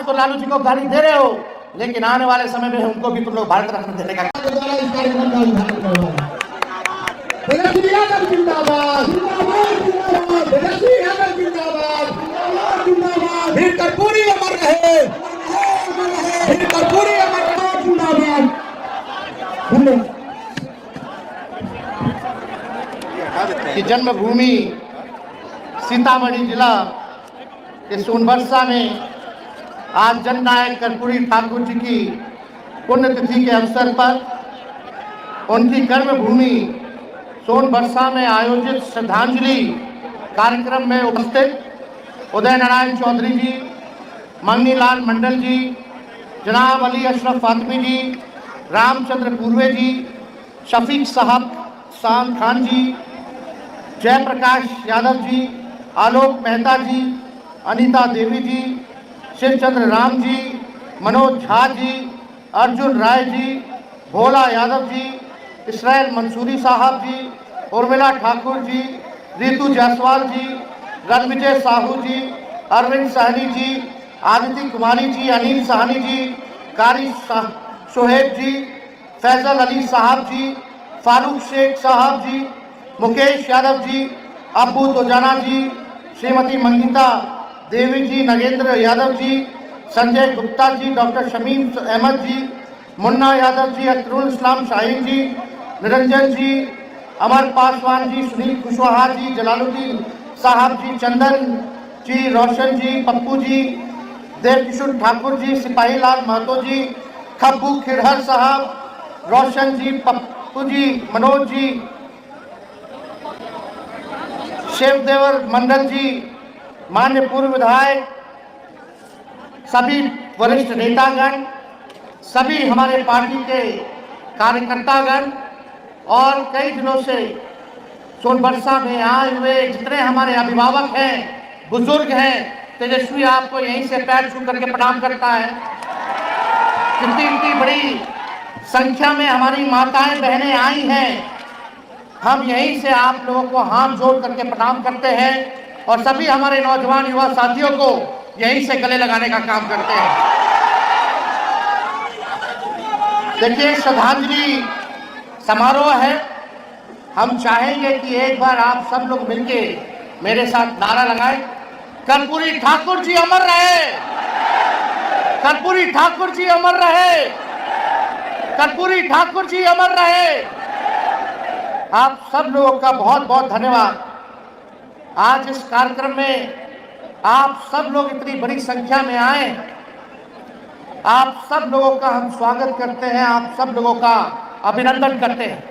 आज तो लालू जी को गाली दे रहे हो, लेकिन आने वाले समय में उनको भी तुम लोग भारत रत्न देने का कर्पूरी अमर रहे, कर्पूरी अमर जिंदाबाद। कि जन्मभूमि सीतामढ़ी जिला के सोनबरसा में आज जननायक कर्पूरी ठाकुर जी की पुण्यतिथि के अवसर पर उनकी कर्मभूमि सोनबरसा में आयोजित श्रद्धांजलि कार्यक्रम में उपस्थित उदय नारायण चौधरी जी, मंगनीलाल मंडल जी, जनाब अली अशरफ फातमी जी, रामचंद्र पूर्वे जी, शफीक साहब शाम खान जी, जयप्रकाश यादव जी, आलोक मेहता जी, अनीता देवी जी, शिवचंद्र राम जी, मनोज झा जी, अर्जुन राय जी, भोला यादव जी, इसराइल मंसूरी साहब जी, उर्मिला ठाकुर जी, रितु जायसवाल जी, रणविजय साहू जी, अरविंद सहनी जी, आदिति कुमारी जी, अनिल साहनी जी, कारी शोहेब जी, फैजल अली साहब जी, फारूक शेख साहब जी, मुकेश यादव जी, अब्बू दोजाना जी, श्रीमती मंगिता देवी जी, नगेंद्र यादव जी, संजय गुप्ता जी, डॉक्टर शमीम अहमद जी, मुन्ना यादव जी, अख्तरुल इस्लाम शाहीन जी, निरंजन जी, अमर पासवान जी, सुनील कुशवाहा जी, जलालुद्दीन साहब जी, चंदन जी, रोशन जी, पप्पू जी, देवकिशोर ठाकुर जी, सिपाही लाल महतो जी, खब्बू खिरहर साहब, रोशन जी, पप्पू जी, मनोज जी, शिवदेवर मंडल जी, मान्य पूर्व विधायक, सभी वरिष्ठ नेतागण, सभी हमारे पार्टी के कार्यकर्तागण और कई दिनों से सोनबरसा में आए हुए जितने हमारे अभिभावक हैं, बुजुर्ग हैं, तेजस्वी आपको यहीं से पैर छू करके प्रणाम करता है। कितनी बड़ी संख्या में हमारी माताएं बहनें आई हैं, हम यहीं से आप लोगों को हाथ जोड़ करके प्रणाम करते हैं और सभी हमारे नौजवान युवा साथियों को यहीं से गले लगाने का काम करते हैं। देखिए, श्रद्धांजलि समारोह है, हम चाहेंगे कि एक बार आप सब लोग मिलके मेरे साथ नारा लगाएं, कर्पूरी ठाकुर जी अमर रहे, कर्पूरी ठाकुर जी अमर रहे, कर्पूरी ठाकुर जी अमर रहे। आप सब लोगों का बहुत बहुत धन्यवाद। आज इस कार्यक्रम में आप सब लोग इतनी बड़ी संख्या में आए, आप सब लोगों का हम स्वागत करते हैं, आप सब लोगों का अभिनंदन करते हैं।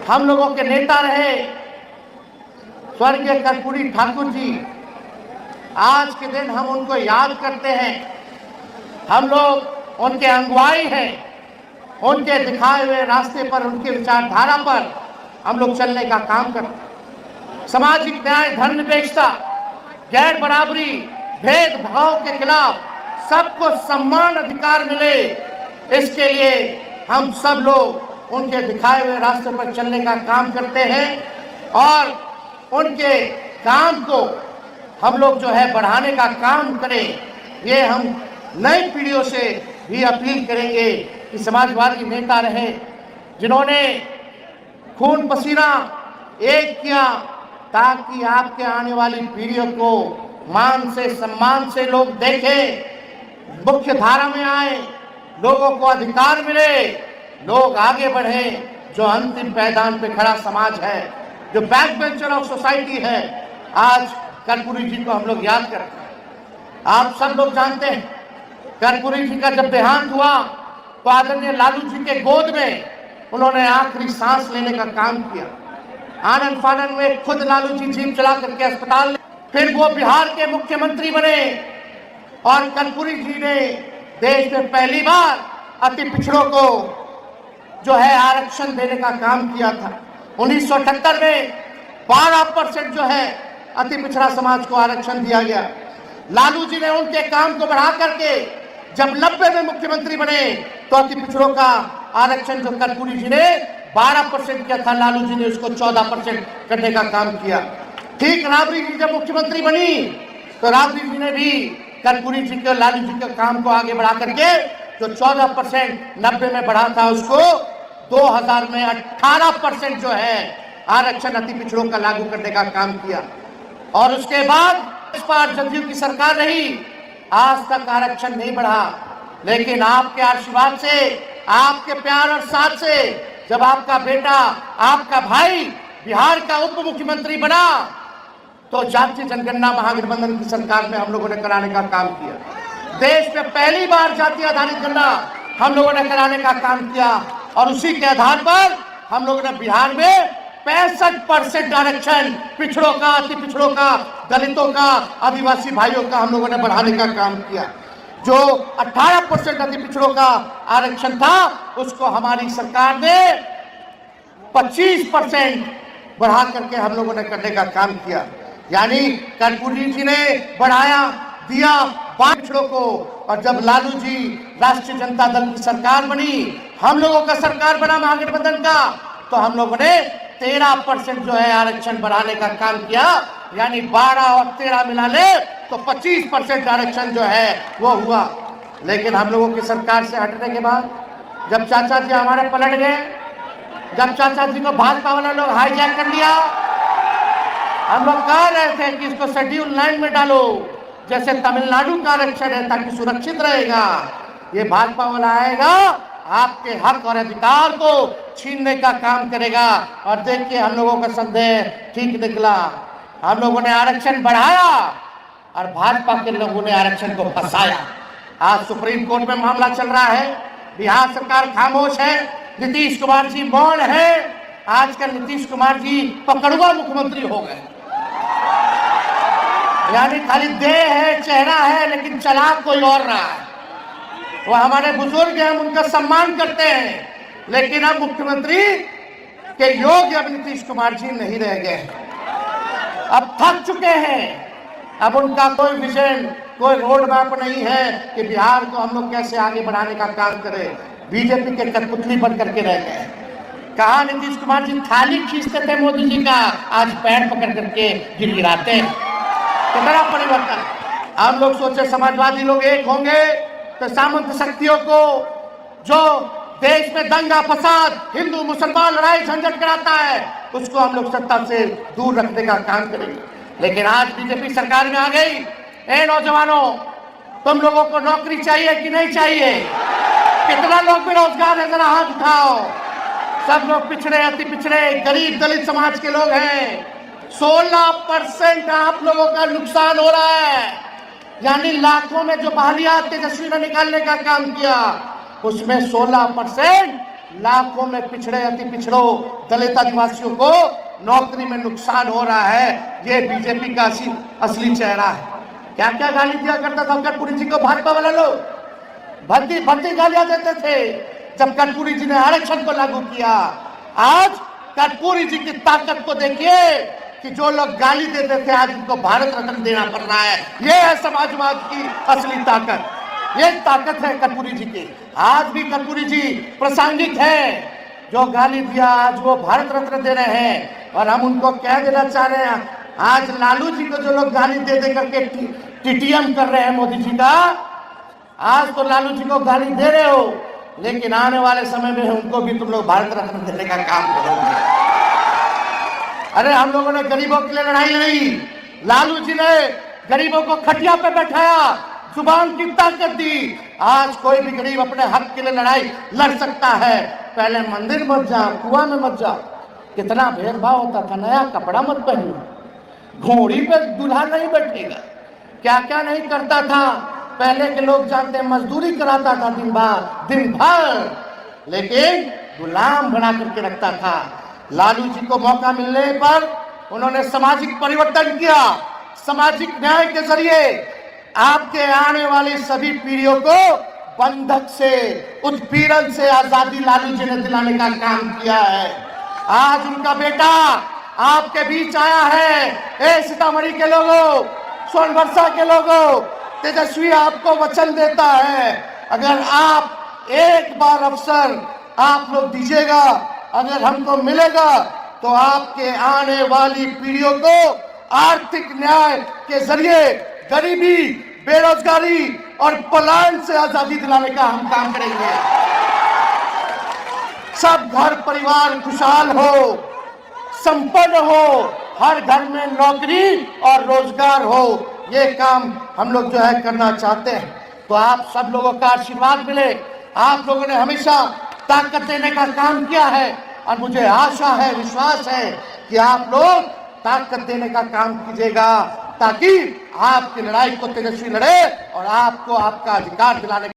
हम लोगों के नेता रहे स्वर्गीय कर्पूरी ठाकुर जी, आज के दिन हम उनको याद करते हैं। हम लोग उनके अगुवाई हैं, उनके दिखाए हुए रास्ते पर, उनके विचारधारा पर हम लोग चलने का काम करते हैं। सामाजिक न्याय, धर्मनिरपेक्षता, गैर बराबरी, भेदभाव के खिलाफ सबको समान अधिकार मिले, इसके लिए हम सब लोग उनके दिखाए हुए रास्ते पर चलने का काम करते हैं और उनके काम को हम लोग जो है बढ़ाने का काम करें। ये हम नई पीढ़ियों से भी अपील करेंगे कि समाजवादी नेता रहे जिन्होंने खून पसीना एक किया ताकि आपके आने वाली पीढ़ियों को मान से सम्मान से लोग देखें, मुख्य धारा में आए, लोगों को अधिकार मिले, लोग आगे बढ़े। जो अंतिम पायदान पे खड़ा समाज है, जो बैक बेंचर ऑफ सोसाइटी है, आज कर्पूरी जी को हम लोग याद करते हैं। आप सब लोग जानते हैं कर्पूरी जी का जब देहांत हुआ तो आदरणीय लालू जी के गोद में उन्होंने आखिरी सांस लेने का काम किया। आनंद फानन में खुद लालू जी जीप चला करके अस्पताल, फिर वो बिहार के मुख्यमंत्री बने और कर्पूरी जी ने देश में पहली बार अति पिछड़ों को जो है आरक्षण देने का काम किया था। 1978 में 12% जो है अति पिछड़ा समाज को आरक्षण दिया गया। लालू जी ने उनके काम को बढ़ा करके जब 90 में मुख्यमंत्री बने तो अति पिछड़ों का आरक्षण जो कर्पूरी जी ने 12% किया था, लालू जी ने उसको 14% करने का काम किया। ठीक राबड़ी जी जब मुख्यमंत्री बनी तो राबड़ी जी ने भी कर्पूरी जी के लालू जी के काम को आगे बढ़ा करके जो 14% 90 में बढ़ा था उसको 2000 में 18% जो है आरक्षण अति पिछड़ों का लागू करने का काम किया। और उसके बाद इस बार जदयू की सरकार रही, आज तक आरक्षण नहीं बढ़ा। लेकिन आपके आशीर्वाद से, आपके प्यार और साथ से जब आपका बेटा, आपका भाई बिहार का उप मुख्यमंत्री बना तो जातीय जनगणना महागठबंधन की सरकार में हम लोगों ने कराने का काम किया। देश में पहली बार जातीय आधारित गणना हम लोगों ने कराने का काम किया और उसी के आधार पर हम लोगों ने बिहार में 65% आरक्षण पिछड़ों का, अति पिछड़ों का, दलितों का, आदिवासी भाइयों का हम लोगों ने बढ़ाने का काम किया। जो 18% अति पिछड़ों का आरक्षण था उसको हमारी सरकार ने 25% बढ़ा करके हम लोगों ने करने का काम किया। यानी कर्पूरी जी ने बढ़ाया, दिया पिछड़ों को। और जब लालू जी राष्ट्रीय जनता दल की सरकार बनी, हम लोगों का सरकार बना महागठबंधन का, तो हम लोगों ने 13% जो है आरक्षण बढ़ाने का काम किया। यानी 12 और 13 मिला ले तो 25% आरक्षण जो है वो हुआ। लेकिन हम लोगों की सरकार से हटने के बाद जब चाचा जी हमारे पलट गए, जब चाचा जी को भाजपा वाले लोग हाईजैक कर लिया, हम लोग कह रहे थे कि इसको शेड्यूल 9 में डालो, जैसे तमिलनाडु का आरक्षण है ताकि सुरक्षित रहेगा। ये भाजपा वाला आएगा, आपके हक और अधिकार को छीनने का काम करेगा। और देखिए हम लोगों का संदेह ठीक निकला, हम लोगों ने आरक्षण बढ़ाया और भाजपा के लोगों ने आरक्षण को फंसाया। आज सुप्रीम कोर्ट में मामला चल रहा है, बिहार सरकार खामोश है, नीतीश कुमार जी मौन है। आजकल नीतीश कुमार जी पकड़ुआ मुख्यमंत्री हो गए, यानी खाली देह है, चेहरा है, लेकिन चला कोई और रहा है। वो हमारे बुजुर्ग हैं, हम उनका सम्मान करते हैं, लेकिन अब मुख्यमंत्री के योग्य अब नीतीश कुमार जी नहीं रह गए, अब थक चुके हैं। अब उनका कोई विजन, कोई रोड मैप नहीं है कि बिहार को हम लोग कैसे आगे बढ़ाने का काम करें। बीजेपी के कठपुतली बन करके रह गए। कहा नीतीश कुमार जी थाली खींचते थे मोदी जी का, आज पैर पकड़ करके गिड़गिड़ाते हैं। कितना परिवर्तन। हम लोग सोचे समाजवादी लोग एक होंगे तो सामंत शक्तियों को, जो देश में दंगा फसाद, हिंदू मुसलमान लड़ाई झंझट कराता है, उसको हम लोग सत्ता से दूर रखने का काम करेंगे। लेकिन आज बीजेपी सरकार में आ गई। ए नौजवानों, तुम लोगों को नौकरी चाहिए कि नहीं चाहिए? कितना लोग बेरोजगार है, जरा हाथ उठाओ। सब लोग पिछड़े, अति पिछड़े, गरीब दलित समाज के लोग हैं। 16% आप लोगों का नुकसान हो रहा है। यानी लाखों में जो बहालियां तेजस्वी ने निकालने का काम किया, उसमें 16% लाखों में पिछड़े, अति पिछड़ों, दलित आदिवासियों को नौकरी में नुकसान हो रहा है। ये बीजेपी का असली चेहरा है। क्या क्या गाली दिया करता था कर्पूरी जी को भाजपा वाले लोग, भर्ती गालियां देते थे जब कर्पूरी जी ने आरक्षण को लागू किया। आज कर्पूरी जी की ताकत को देखिए कि जो लोग गाली देते थे आज उनको भारत रत्न देना पड़ रहा है। ये है समाजवाद की असली ताकत, ये ताकत है कर्पूरी जी की। आज भी कर्पूरी जी प्रासंगिक है। जो गाली दिया आज वो भारत रत्न दे रहे हैं। और हम उनको कह देना चाह रहे हैं, आज लालू जी को जो लोग गाली दे दे करके टीटीएम कर रहे हैं मोदी जी का, आज तो लालू जी को गाली दे रहे हो, लेकिन आने वाले समय में उनको भी तुम लोग भारत रत्न देने का काम करोगे। अरे हम लोगों ने गरीबों के लिए लड़ाई लड़ी, लालू जी ने गरीबों को खटिया पे बैठाया, जुबान की ताकत दी। आज कोई भी गरीब अपने हक के लिए लड़ाई लड़ सकता है। पहले मंदिर मत जा, कुआं में मत जा, कितना भेदभाव होता था। नया कपड़ा मत पहनो, घोड़ी पे दूल्हा नहीं बैठेगा, क्या क्या नहीं करता था। पहले के लोग जानते हैं, मजदूरी कराता था दिन भर, लेकिन गुलाम बना करके रखता था। लालू जी को मौका मिलने पर उन्होंने सामाजिक परिवर्तन किया। सामाजिक न्याय के जरिए आपके आने वाली सभी पीढ़ियों को बंधक से, उत्पीड़न से आजादी लालू जी ने दिलाने का काम किया है। आज उनका बेटा आपके बीच आया है। ए सीतामढ़ी के लोगों, सोनभरसा के लोगों, तेजस्वी आपको वचन देता है, अगर आप एक बार अवसर आप लोग दीजिएगा, अगर हमको मिलेगा, तो आपके आने वाली पीढ़ियों को आर्थिक न्याय के जरिए गरीबी, बेरोजगारी और पलायन से आजादी दिलाने का हम काम करेंगे। सब घर परिवार खुशहाल हो, संपन्न हो, हर घर में नौकरी और रोजगार हो, ये काम हम लोग जो है करना चाहते हैं। तो आप सब लोगों का आशीर्वाद मिले। आप लोगों ने हमेशा ताकत देने का काम किया है और मुझे आशा है, विश्वास है कि आप लोग ताकत देने का काम कीजिएगा ताकि आपकी लड़ाई को तेजस्वी लड़े और आपको आपका अधिकार दिलाने